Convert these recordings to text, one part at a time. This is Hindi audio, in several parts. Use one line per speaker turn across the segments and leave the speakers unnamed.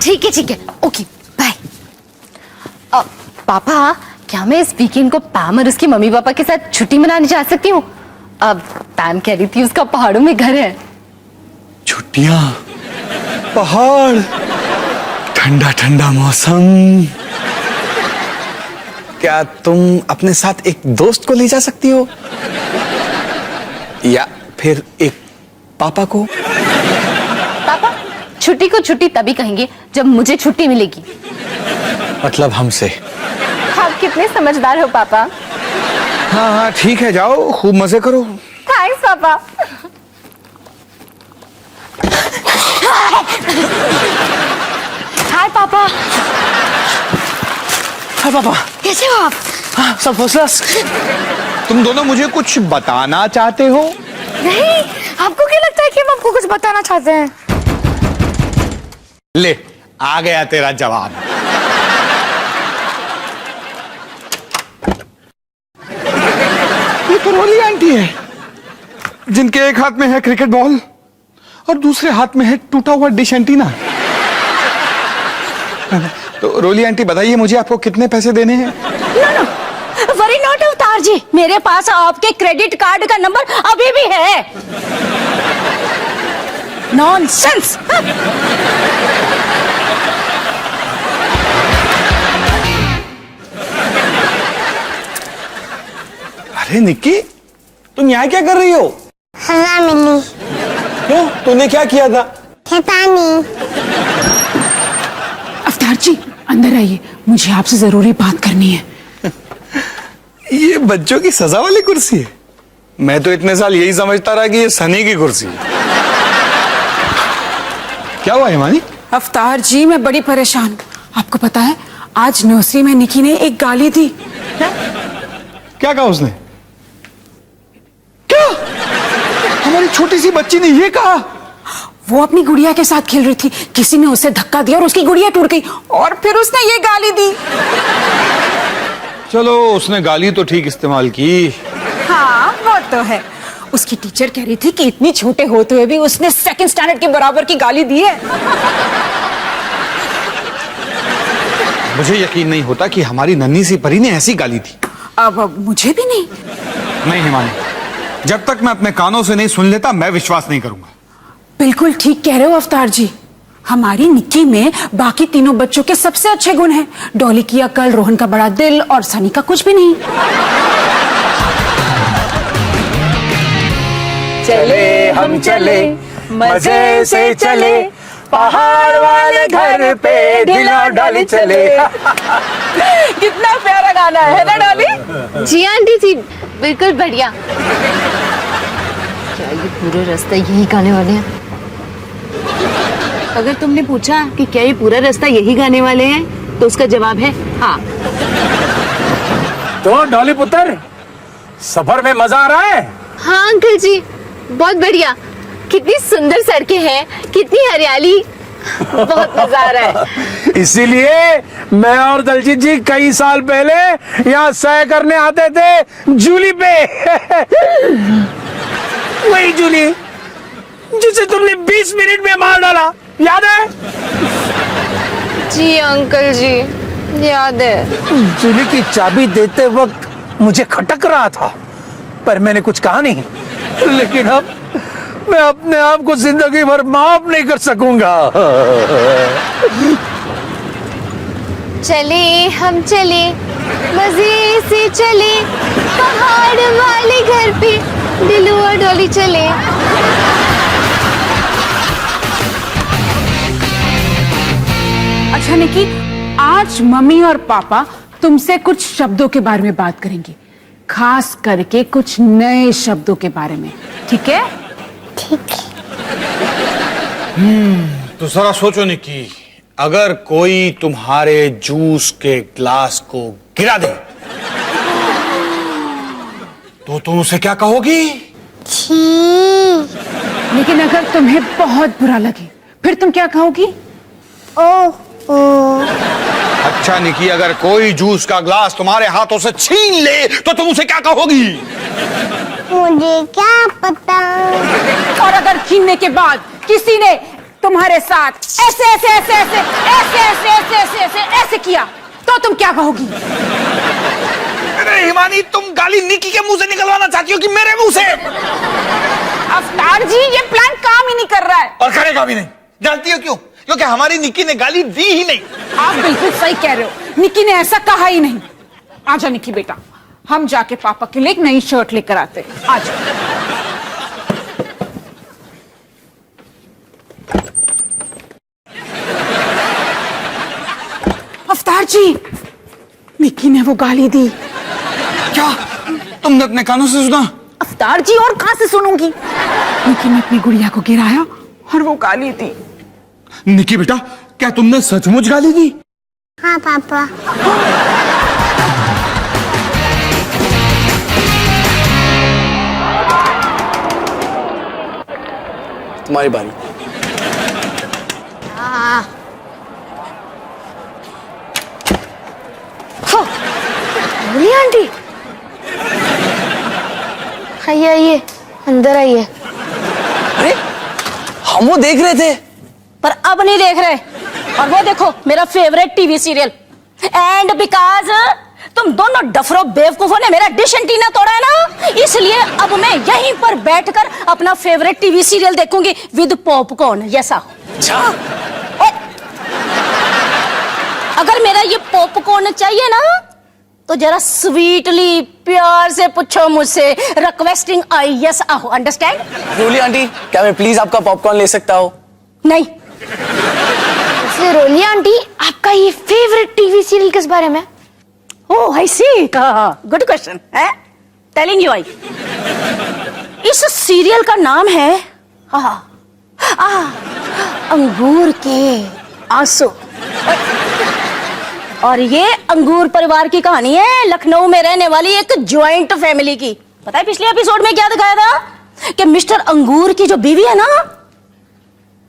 ठीक है, ओके बाय। पापा, क्या मैं इस वीकेंड को पैम और उसके मम्मी पापा के साथ छुट्टी मनाने जा सकती हूँ? अब पैम कह रही थी उसका पहाड़ों में घर है।
छुट्टियां, पहाड़, ठंडा ठंडा मौसम। क्या तुम अपने साथ एक दोस्त को ले जा सकती हो, या फिर एक पापा को?
पापा, छुट्टी को छुट्टी तभी कहेंगे जब मुझे छुट्टी मिलेगी।
मतलब हमसे?
आप कितने समझदार हो पापा।
हाँ हाँ ठीक है, जाओ खूब मजे करो।
थैंक्स पापा। हाय पापा।
हाँ पापा।
कैसे हो आप?
हाँ सब फर्स्ट क्लास। तुम दोनों मुझे कुछ बताना चाहते हो?
नहीं, आपको क्या लगता है कि हम आपको कुछ बताना चाहते हैं?
ले, आ गया तेरा जवाब। ये तो रोली आंटी है, जिनके एक हाथ में है क्रिकेट बॉल और दूसरे हाथ में है टूटा हुआ डिश एंटीना। तो रोली आंटी बताइए, मुझे आपको कितने पैसे देने हैं?
नो, वरी नॉट अवतार जी, मेरे पास आपके क्रेडिट कार्ड का नंबर अभी भी है। नॉनसेंस।
अरे निक्की, तुम यहाँ क्या कर रही हो?
सजा मिली।
क्यों, तूने क्या किया था?
पता नहीं।
अवतार जी अंदर आइए, मुझे आपसे जरूरी बात करनी है।
ये बच्चों की सजा वाली कुर्सी है? मैं तो इतने साल यही समझता रहा कि ये सनी की कुर्सी है। क्या हुआ हिमानी?
अवतार जी मैं बड़ी परेशान हूँ। आपको पता है आज नर्सरी में निकी ने एक गाली दी।
क्या कहा उसने? क्या? हमारी छोटी सी बच्ची ने ये कहा?
वो अपनी गुड़िया के साथ खेल रही थी, किसी ने उसे धक्का दिया और उसकी गुड़िया टूट गई और फिर उसने ये गाली दी।
चलो, उसने गाली तो ठीक इस्तेमाल की।
हाँ वो तो है। उसकी टीचर कह रही थी कि इतनी छोटे होते हुए भी उसने सेकंड स्टैंडर्ड के बराबर की गाली दी है।
मुझे यकीन नहीं होता कि हमारी नन्ही सी परी ने ऐसी गाली दी।
अब मुझे भी नहीं।
नहीं हिमानी, जब तक मैं अपने कानों से नहीं सुन लेता मैं विश्वास नहीं करूंगा।
बिल्कुल ठीक कह रहे हो अवतार जी। हमारी निक्की में बाकी तीनों बच्चों के सबसे अच्छे गुण हैं। डॉली की अकल, रोहन का बड़ा दिल और सनी का कुछ भी नहीं।
चले हम चले, मजे से चले, पहाड़ वाले घर पे ढिला डाली चले।
कितना प्यारा गाना है ना डॉली?
जी आंटी जी, बिल्कुल बढ़िया। क्या ये पूरा रास्ता यही गाने वाले हैं? अगर तुमने पूछा कि क्या ये पूरा रास्ता यही गाने वाले हैं, तो उसका जवाब है हाँ।
तो डॉली पुत्र, सफर में मजा आ रहा है?
हाँ अंकल जी, बहुत बढ़िया। कितनी सुंदर सड़कें हैं, कितनी हरियाली, बहुत मजा आ रहा है।
इसीलिए मैं और दलजीत जी कई साल पहले यहाँ सैर करने आते थे जूली पे। वही जूली जिसे तुमने 20 मिनट में मार डाला, याद है?
जी अंकल जी, याद है।
जूली की चाबी देते वक्त मुझे खटक रहा था, पर मैंने कुछ कहा नहीं। लेकिन अब मैं अपने आप को जिंदगी भर माफ नहीं कर सकूंगा।
चले हम चले, मजे से चले, पहाड़ वाले घर पे दिलू और डोली चले।
अच्छा निकी, आज मम्मी और पापा तुमसे कुछ शब्दों के बारे में बात करेंगे, खास करके कुछ नए शब्दों के बारे में, ठीक है?
ठीक है।
तो जरा सोचो निक्की, अगर कोई तुम्हारे जूस के ग्लास को गिरा दे तो तुम उसे क्या कहोगी?
छी।
लेकिन अगर तुम्हें बहुत बुरा लगे फिर तुम क्या कहोगी?
ओ
अच्छा निकी, अगर कोई जूस का ग्लास तुम्हारे हाथों से छीन ले तो तुम उसे क्या कहोगी?
मुझे क्या पता।
और अगर छीनने के बाद किसी ने तुम्हारे साथ ऐसे ऐसे ऐसे ऐसे ऐसे ऐसे ऐसे ऐसे ऐसे ऐसे किया तो तुम क्या कहोगी?
अरे हिमानी, तुम गाली निकी के मुंह से निकलवाना चाहती हो कि मेरे मुंह से?
अवतार जी, ये प्लान काम ही नहीं कर रहा है।
और करेगा भी नहीं। जानती हो क्यों? क्योंकि हमारी निकी ने गाली दी ही नहीं।
आप बिल्कुल सही कह रहे हो, निकी ने ऐसा कहा ही नहीं। आजा निकी बेटा, हम जाके पापा के लिए एक नई शर्ट लेकर आते हैं। आजा। अवतार जी, निकी ने वो गाली दी।
क्या तुमने अपने कानों से सुना?
अवतार जी, और कहां से सुनूंगी? निकी ने अपनी गुड़िया को गिराया और वो गाली दी।
निकी बेटा, क्या तुमने सचमुच गाली दी?
हाँ पापा।
तुम्हारी बारी।
बोलिए आंटी। आइए आइए, अंदर आइए।
अरे हम वो देख रहे थे।
पर अब नहीं देख रहे। और वो देखो मेरा favourite TV serial. And because तुम दोनों डफरो बेवकूफों ने मेरा डिश एंटीना तोड़ा है ना, इसलिए अब मैं यहीं पर बैठकर अपना फेवरेट टीवी सीरियल देखूंगी विद पॉपकॉर्न। यस
अच्छा,
अगर मेरा ये पॉपकॉर्न चाहिए ना तो जरा स्वीटली प्यार से पूछो मुझसे, रिक्वेस्टिंग आई यस आहू, अंडरस्टैंड?
रोली आंटी, क्या मैं प्लीज आपका पॉपकॉर्न ले सकता हूँ?
नहीं।
वैसे रोली आंटी, आपका ये फेवरेट टीवी सीरियल किस बारे में?
ओह आई सी, गुड क्वेश्चन है। टेलिंग यू आई, इस सीरियल का नाम है अंगूर के आंसू। और ये अंगूर परिवार की कहानी है, लखनऊ में रहने वाली एक ज्वाइंट फैमिली की। पता है पिछले एपिसोड में क्या दिखाया था कि मिस्टर अंगूर की जो बीवी है ना,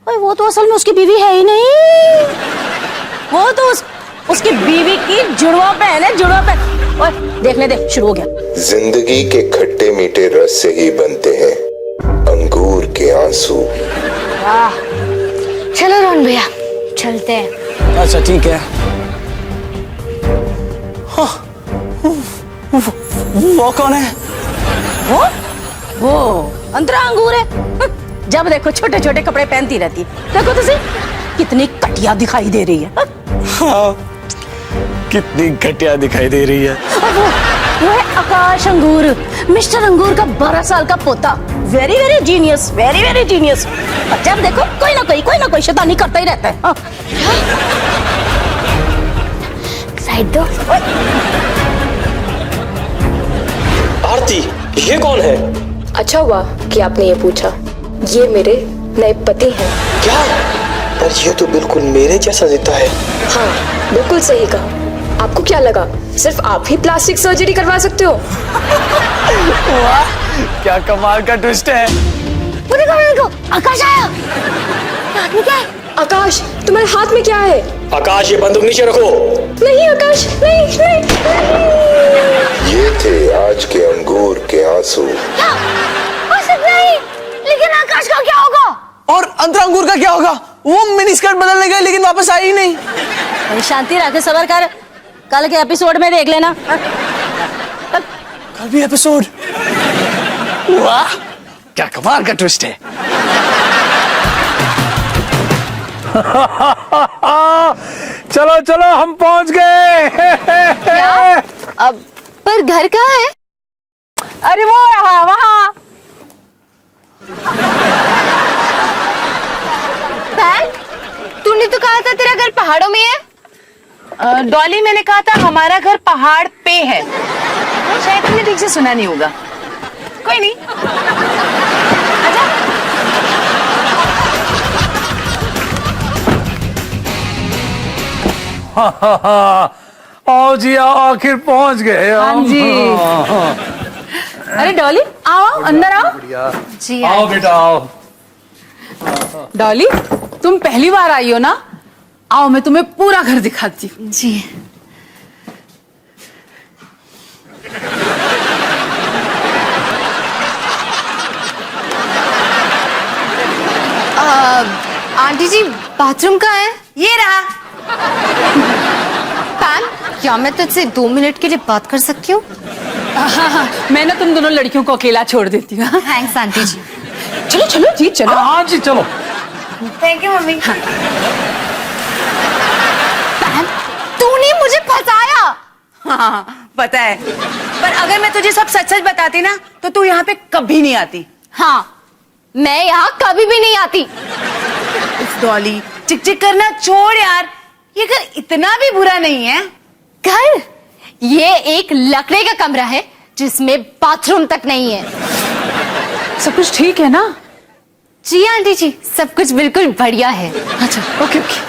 वो तो असल में उसकी बीवी है ही नहीं, वो तो उसकी बीवी की जुड़वा बहन है, जुड़वा बहन। ओए देखने दे, शुरू हो गया।
जिंदगी के खट्टे मीठे रस से ही बनते हैं अंगूर के आंसू।
वाह, चलो रोहन भैया चलते हैं।
अच्छा ठीक है। वो कौन है?
वो अंतरा अंगूर है। जब देखो छोटे छोटे कपड़े पहनती रहती है। देखो तुझे कितनी घटिया दिखाई दे रही है।
हाँ, कितनी घटिया दिखाई दे रही है।
वो है आकाश अंगूर, मिस्टर अंगूर का 12 साल का पोता। Very very genius, very very genius. जब देखो कोई ना कोई शैतानी करता ही रहता है।
साइड दो।
आरती, ये कौन है?
अच्छा हुआ कि आपने ये पूछा, ये मेरे नए पति हैं।
क्या? पर ये तो बिल्कुल मेरे जैसा दिखता है।
हाँ बिल्कुल सही कहा। आपको क्या लगा सिर्फ आप ही प्लास्टिक सर्जरी करवा सकते हो?
वाह, क्या कमाल का ट्विस्ट है।
वो देखो, आकाश आया। हाथ में क्या है?
आकाश, तुम्हारे हाथ में क्या है?
आकाश, ये बंदूक नीचे रखो।
नहीं आकाश, नहीं।
ये थे आज के अंगूर के आंसू।
नहीं, लेकिन आकाश का क्या होगा?
और अंतरा अंगूर का क्या होगा? वो मिनी स्कर्ट बदलने गए लेकिन वापस आई ही नहीं।
अरे शांति रखे, सबर कर, कल के एपिसोड में देख लेना।
कल भी एपिसोड? वाह, क्या कमाल का ट्विस्ट है।
चलो चलो, हम पहुंच गए।
क्या? अब पर घर कहाँ है?
अरे वो रहा वहां।
बैग? तूने तो कहा था तेरा घर पहाड़ों में है।
डॉली, मैंने कहा था हमारा घर पहाड़ पे है। शायद तुमने ठीक से सुना नहीं होगा। कोई नहीं, आजा।
आओ जी आओ, आखिर पहुंच गए।
हाँ जी। अरे डॉली, आओ अंदर आओ।
जी
आओ बेटा आओ।
डॉली, तुम पहली बार आई हो ना? आओ मैं तुम्हें पूरा घर दिखाती हूँ।
जी। आंटी जी, बाथरूम कहाँ है?
ये रहा।
पैम, क्या मैं तुझसे 2 मिनट के लिए बात कर सकती हूँ?
हाँ, मैं ना तुम दोनों लड़कियों को अकेला छोड़ देती हूँ।
थैंक्स आंटी जी।
चलो चलो जी चलो।
हाँ जी चलो।
Thank you mummy. पैम, तूने मुझे फंसाया।
हाँ पता है, पर अगर मैं तुझे सब सच सच बताती ना तो तू यहाँ पे कभी नहीं आती।
हाँ, मैं यहाँ कभी भी नहीं आती।
उफ डॉली, चिक चिक करना छोड़ यार, ये घर इतना भी बुरा नहीं है।
घर? ये एक लकड़े का कमरा है जिसमें बाथरूम तक नहीं है।
सब कुछ ठीक है ना?
जी आंटी जी, सब कुछ बिल्कुल बढ़िया है।
अच्छा ओके ओके।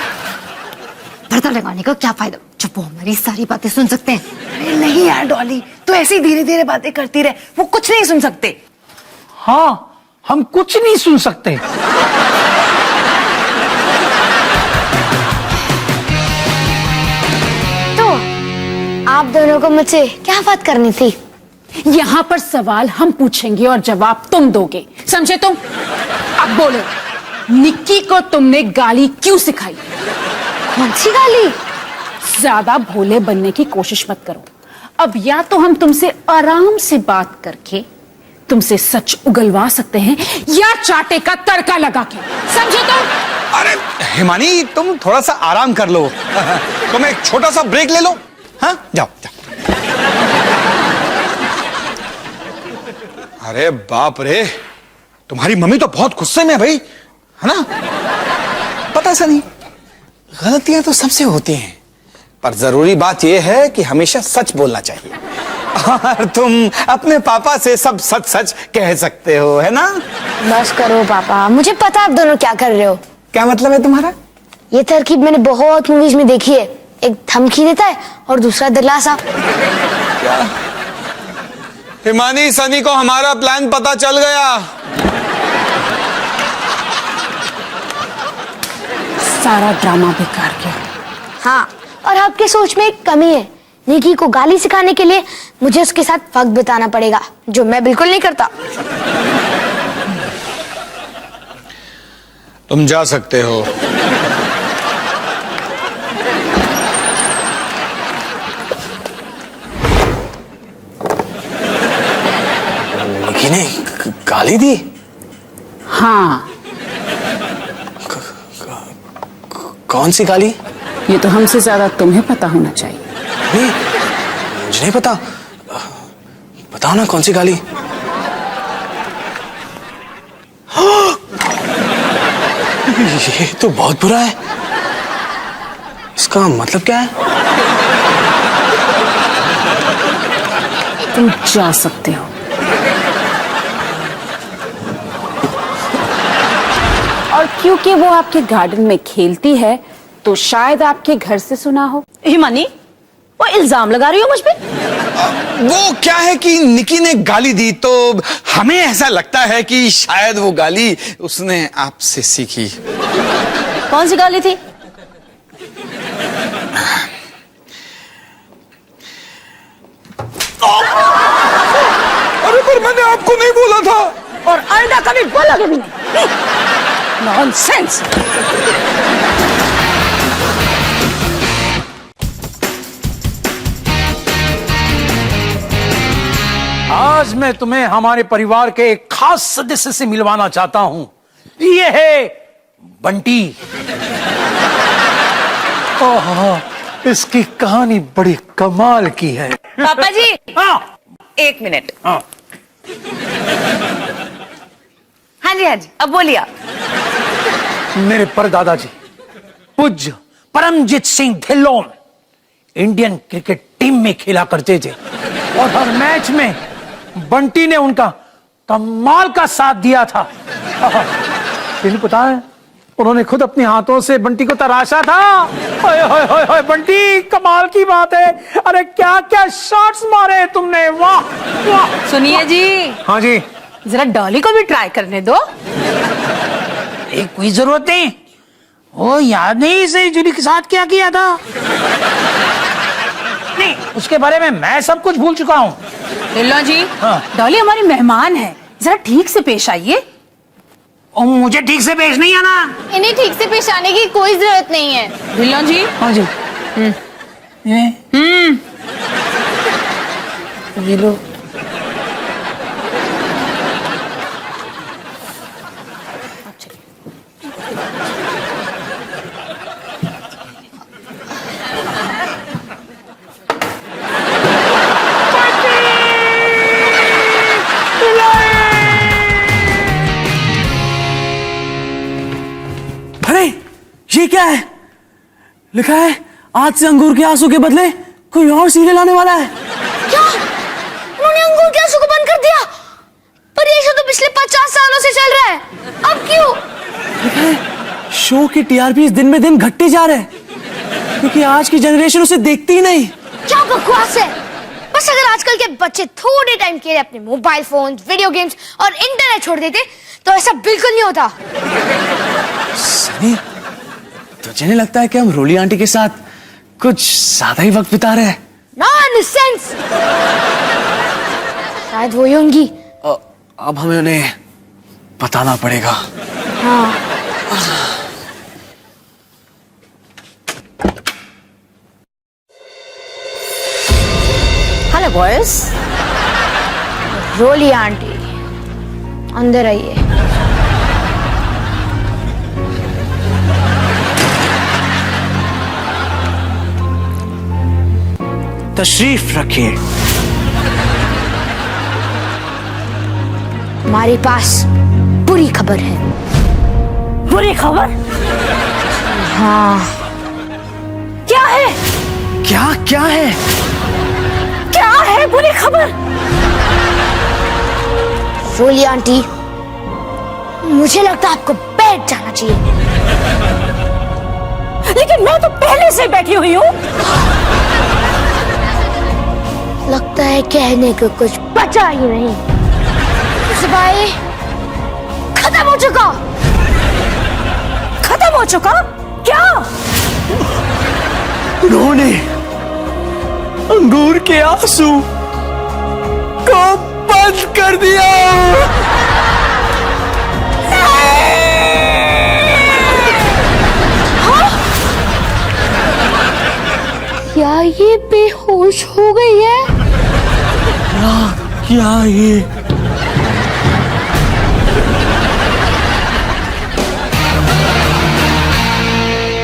पर्दा लगाने का क्या फायदा जब वो हमारी सारी बातें सुन सकते हैं।
अरे नहीं यार डॉली, तू ऐसी धीरे धीरे बातें करती रहे, वो कुछ नहीं सुन सकते।
हाँ, हम कुछ नहीं सुन सकते।
तो आप दोनों को मुझसे क्या बात करनी थी?
यहाँ पर सवाल हम पूछेंगे और जवाब तुम दोगे, समझे तुम? अब बोलो, निक्की को तुमने गाली क्यों सिखाई?
कौन सी गाली?
ज्यादा भोले बनने की कोशिश मत करो। अब या तो हम तुमसे आराम से बात करके तुमसे सच उगलवा सकते हैं या चाटे का तड़का लगा के, समझे तुम?
अरे हिमानी, तुम थोड़ा सा आराम कर लो। तुम एक छोटा सा ब्रेक ले लो। हाँ, जाओ जाओ। अरे बाप रे, तुम्हारी मम्मी तो बहुत गुस्से में है भाई, है ना? पता सा नहीं, गलतियां तो सबसे होती हैं, पर जरूरी बात यह है कि हमेशा सच बोलना चाहिए। और तुम अपने पापा से सब सच सच कह सकते हो, है ना?
बस करो पापा, मुझे पता है आप दोनों क्या कर रहे हो।
क्या मतलब है तुम्हारा?
ये तरकीब मैंने बहुत मूवीज में देखी है। एक धमकी देता है और दूसरा दिलासा।
हिमानी, सनी को हमारा प्लान पता चल गया।
सारा ड्रामा बेकार किया।
हाँ, और आपके सोच में एक कमी है। निकी को गाली सिखाने के लिए मुझे उसके साथ वक्त बिताना पड़ेगा, जो मैं बिल्कुल नहीं करता।
तुम जा सकते हो।
निकी ने गाली दी?
हाँ,
कौन सी गाली?
ये तो हमसे ज्यादा तुम्हें पता होना चाहिए।
नहीं, मुझे नहीं पता। बताओ ना कौन सी गाली? ये तो बहुत बुरा है। इसका मतलब क्या है?
तुम जा सकते हो। और क्योंकि वो आपके गार्डन में खेलती है तो शायद आपके घर से सुना हो।
हिमानी, वो इल्जाम लगा रही हो मुझ पे?
वो क्या है कि निकी ने गाली दी तो हमें ऐसा लगता है कि शायद वो गाली उसने आपसे सीखी।
कौन सी गाली थी?
अरे पर मैंने आपको नहीं बोला था।
और आइंदा कभी बोलोगे भी नहीं। नॉनसेंस।
आज मैं तुम्हें हमारे परिवार के एक खास सदस्य से मिलवाना चाहता हूं। ये है बंटी। ओह, इसकी कहानी बड़ी कमाल की है।
पापा जी,
हाँ,
1 मिनट।
हाँ।
हाँ जी, अब बोलिए आप।
मेरे परदादाजी पूज्य Paramjit Singh Dhillon Indian cricket team में खेला करते थे और हर मैच में बंटी ने उनका कमाल का साथ दिया था। तुम्हें पता है, उन्होंने खुद अपने हाथों से बंटी को तराशा था। ओए होए होए होए, बंटी कमाल की बात है। अरे क्या क्या शॉट्स मारे तुमने, वाह वाह।
सुनिए जी,
हाँ जी,
जरा डॉली को भी ट्राई करने दो।
एक कोई जरूरत नहीं। वो याद नहीं इसे जूली के साथ क्या किया था? नहीं, उसके बारे में मैं सब कुछ भूल चुका हूँ।
ढिल्लों जी,
हाँ।
डॉली हमारी मेहमान है, जरा ठीक से पेश आइए।
और मुझे ठीक से पेश नहीं आना।
इन्हें ठीक से पेश आने की कोई जरूरत नहीं है।
ढिल्लों जी,
हाँ जी। ये लो।
अरे ये क्या है? लिखा है आज से अंगूर के आंसू के बदले कोई और सीरियल आने वाला है।
क्या उन्होंने अंगूर के आंसू को बंद कर दिया? पर ये शो तो पिछले 50 सालों से चल रहा है, अब क्यों?
लिखा है शो की टीआरपी दिन में दिन घटते जा रहे हैं क्योंकि आज की जनरेशन उसे देखती ही नहीं।
क्या बकवास है। बस अगर आजकल के बच्चे थोड़े टाइम के लिए अपने मोबाइल फोन, वीडियो गेम्स और इंटरनेट छोड़ देते तो ऐसा बिल्कुल नहीं होता।
सनी, तुझे नहीं लगता है कि हम रोली आंटी के साथ कुछ ज्यादा ही वक्त बिता रहे हैं?
नॉनसेंस। शायद वो ही होंगी।
अब हमें उन्हें बताना पड़ेगा।
हाँ।
Hello boys.
रोली आंटी, अंदर आइए।
तशरीफ रखिए।
हमारे पास बुरी खबर है।
बुरी खबर?
हाँ।
क्या है?
क्या क्या है?
क्या है बुरी खबर?
रोली आंटी, मुझे लगता है आपको बैठ जाना चाहिए।
लेकिन मैं तो पहले से बैठी हुई हूँ।
लगता है कहने को कुछ बचा ही नहीं। सिपाही, खत्म हो चुका।
खत्म हो चुका? क्या?
उन्होंने अंगूर के आंसू को बंद कर दिया।
क्या ये बेहोश हो गई है?
क्या ये?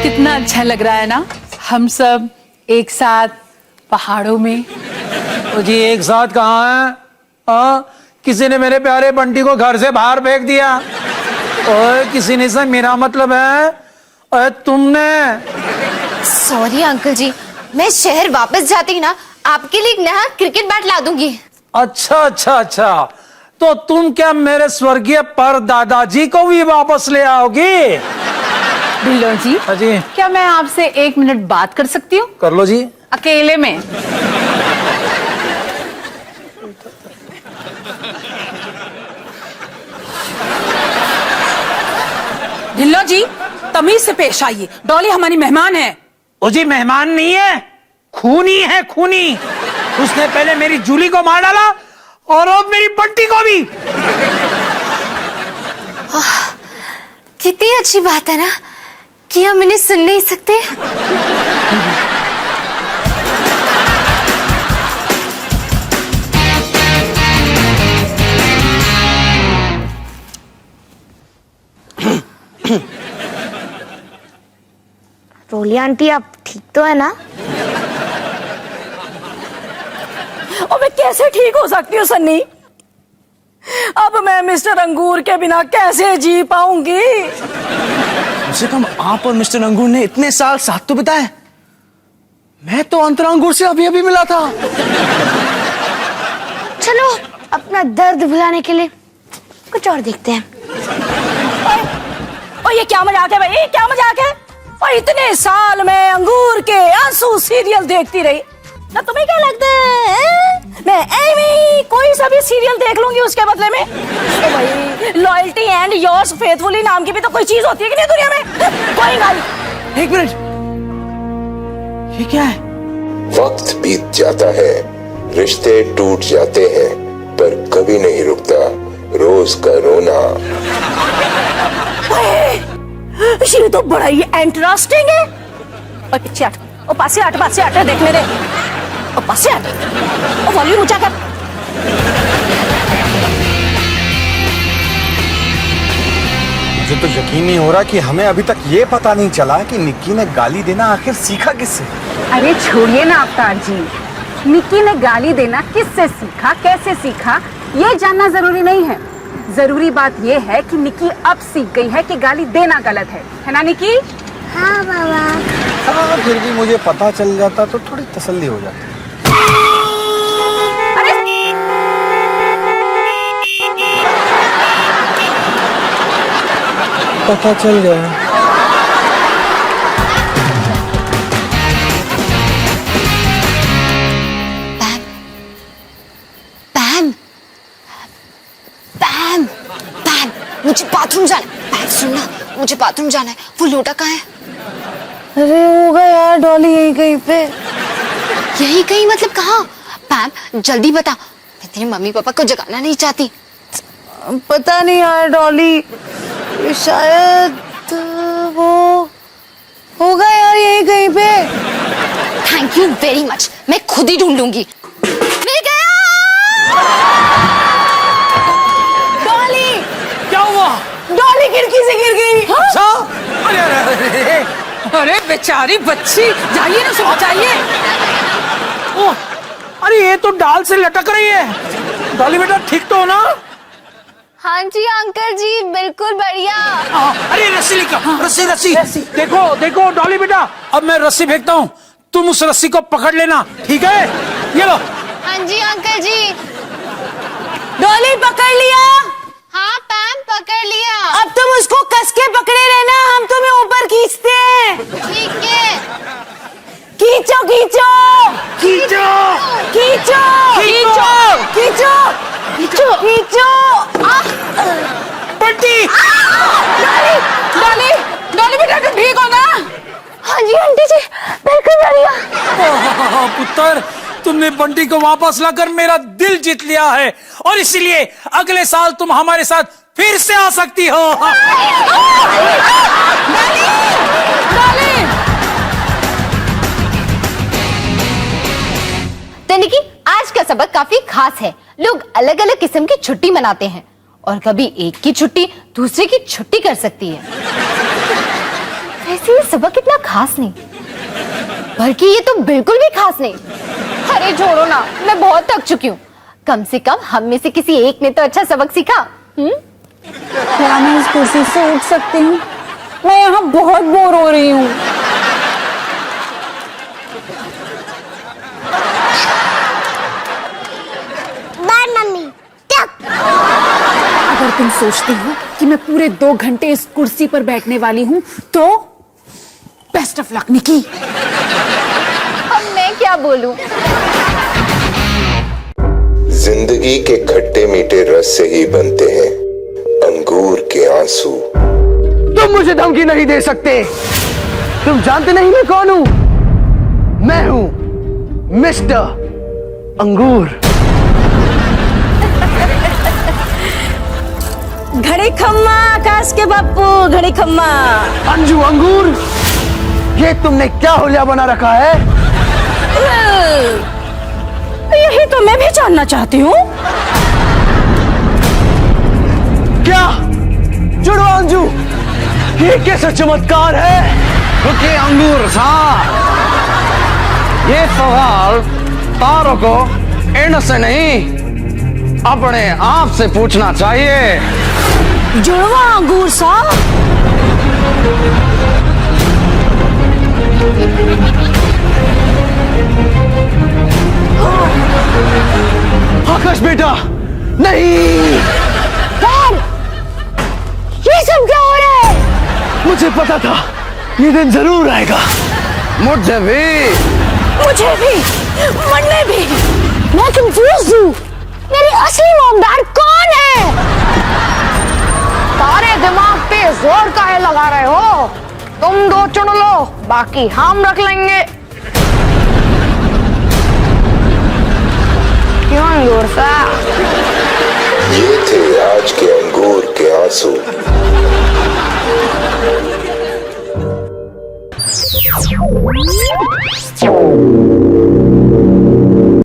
कितना अच्छा लग रहा है ना, हम सब एक साथ पहाड़ों में।
तो जी एक साथ कहाँ है? किसी ने मेरे प्यारे बंटी को घर से बाहर फेंक दिया और किसी ने से मेरा मतलब है और तुमने।
सॉरी अंकल जी, मैं शहर वापस जाती ही ना आपके लिए एक नया क्रिकेट बैट ला दूंगी।
अच्छा अच्छा अच्छा, तो तुम क्या मेरे स्वर्गीय पर दादाजी को भी वापस ले आओगी?
ढिल्लों जी,
हाँ जी।
क्या मैं आपसे 1 मिनट बात कर सकती हूँ?
कर लो जी।
अकेले में। ढिल्लों जी, तमीज से पेश आइए, डॉली हमारी मेहमान है।
ओ जी मेहमान नहीं है, खूनी है खूनी। उसने पहले मेरी जूली को मार डाला और अब मेरी बंटी को भी।
कितनी अच्छी बात है ना कि हम इन्हें सुन नहीं सकते।
रोली आंटी, आप ठीक तो है ना?
और मैं कैसे ठीक हो सकती हूँ सन्नी? अब मैं मिस्टर अंगूर के बिना कैसे जी पाऊंगी?
कम से कम आप और मिस्टर अंगूर ने इतने साल साथ तो बिताए। मैं तो अंतरा अंगूर से अभी अभी मिला था।
चलो अपना दर्द भुलाने के लिए कुछ और देखते हैं।
और ये क्या मजाक है भाई? क्या मजाक है? और इतने साल मैं अंगूर के आंसू सीरियल देखती रही ना, तुम्हें क्या लगता है मैं एमी कोई सा भी सीरियल देख लूंगी उसके बदले में? तो भाई लॉयल्टी एंड योर्स फेथफुली नाम की भी तो कोई चीज होती है कि नहीं दुनिया में? कोई नहीं।
1 मिनट, ये क्या है?
वक्त बीत जाता है, रिश्ते टूट जाते हैं, पर कभी नहीं रुकता रोज का रोना।
ये तो बड़ा ही इंटरेस्टिंग है। और पीछे हट, और पासे हट, देखने दे। और पासे हट, और वॉल्यूम ऊंचा कर।
मुझे तो यकीन नहीं हो रहा कि हमें अभी तक ये पता नहीं चला कि निक्की ने गाली देना आखिर सीखा किससे।
अरे छोड़िए ना अवतार जी, निक्की ने गाली देना किससे सीखा, कैसे सीखा, ये जानना जरूरी नहीं है। जरूरी बात ये है कि निक्की अब सीख गई है कि गाली देना गलत है ना निक्की?
हाँ बाबा।
हाँ, फिर भी मुझे पता चल जाता तो थोड़ी तसल्ली हो जाती। पता चल गया।
पैम, पैम, पैम, मुझे बाथरूम जाना है। पैम सुनना, मुझे बाथरूम जाना है। वो लोटा कहाँ है?
अरे होगा यार, डॉली यहीं कहीं पे।
यही कहीं मतलब कहाँ? पैम जल्दी बता, मैं तेरे मम्मी पापा को जगाना नहीं चाहती।
पता नहीं यार डॉली, शायद वो होगा यार यहीं कहीं पे।
थैंक यू वेरी मच, मैं खुद ही ढूंढ लूंगी। मिल गया!
डॉली,
क्या हुआ?
डॉली खिड़की से गिर गई।
अच्छा? अरे अरे अरे, अरे बेचारी बच्ची, जाइए ना, सो जाइए। ओह, अरे ये तो डाल से लटक रही है। डॉली बेटा ठीक तो हो ना?
हाँ जी अंकल जी, बिल्कुल बढ़िया।
अरे रस्सी लेकर, रस्सी। देखो देखो डॉली बेटा, अब मैं रस्सी फेंकता हूँ, तुम उस रस्सी को पकड़ लेना, ठीक है? ये लो।
हाँ जी अंकल जी।
डॉली पकड़ लिया?
हाँ पैम पकड़ लिया।
अब तुम उसको कस के पकड़े रहना, हम तुम्हें ऊपर खींचते हैं।
ठीक है।
खींचो खींचो
खींचो
खींचो खींचो खींचो खींचो खींचो।
बंटी!
डॉली, डॉली बेटा तुम ठीक हो ना? हाँ जी आंटी जी, बिल्कुल बढ़िया।
पुत्र, तुमने बंटी को वापस लाकर मेरा दिल जीत लिया है, और इसीलिए अगले साल तुम हमारे साथ फिर से आ सकती हो।
निक्की, आज का सबक काफी खास है। लोग अलग अलग किस्म की छुट्टी मनाते हैं, और कभी एक की छुट्टी दूसरे की छुट्टी कर सकती है। वैसे ये सबक इतना खास नहीं, बल्कि ये तो बिल्कुल भी खास नहीं। अरे छोड़ो ना, मैं बहुत थक चुकी हूँ। कम से कम हम में से किसी एक ने तो अच्छा सबक सीखा।
क्या मैं इस कुर्सी से उठ सकती हूँ? मैं यहाँ बहुत बोर हो रही हूँ। अगर तुम सोचती हो कि मैं पूरे 2 घंटे इस कुर्सी पर बैठने वाली हूँ तो बेस्ट ऑफ लक निकी।
अब मैं क्या बोलूं?
जिंदगी के खट्टे मीठे रस से ही बनते हैं अंगूर के आंसू।
तुम मुझे धमकी नहीं दे सकते। तुम जानते नहीं मैं कौन हूं? मैं हूं मिस्टर अंगूर।
घड़ी खम्मा आकाश के बापू, घड़ी खम्मा।
अंजू अंगूर, ये तुमने क्या होलिया बना रखा है?
यही तो मैं भी जानना चाहती हूँ।
क्या जुड़वा अंजू, ये कैसा चमत्कार है? रुकिए अंगूर साहब, ये सवाल तारों को इनसे नहीं अपने आप से पूछना चाहिए।
जुड़वा अंगूर साहब,
आकाश बेटा नहीं।
ये सब क्या हो रहा है?
मुझे पता था ये दिन जरूर आएगा। मुझे भी,
मन्ने भी। मैं कंफ्यूज हूँ, मेरी असली मोमदार कौन है? सारे दिमाग पे जोर काहे लगा रहे हो? तुम 2 चुन लो, बाकी हम रख लेंगे। क्यों अंगूर साहब?
ये थे आज के अंगूर के आंसू।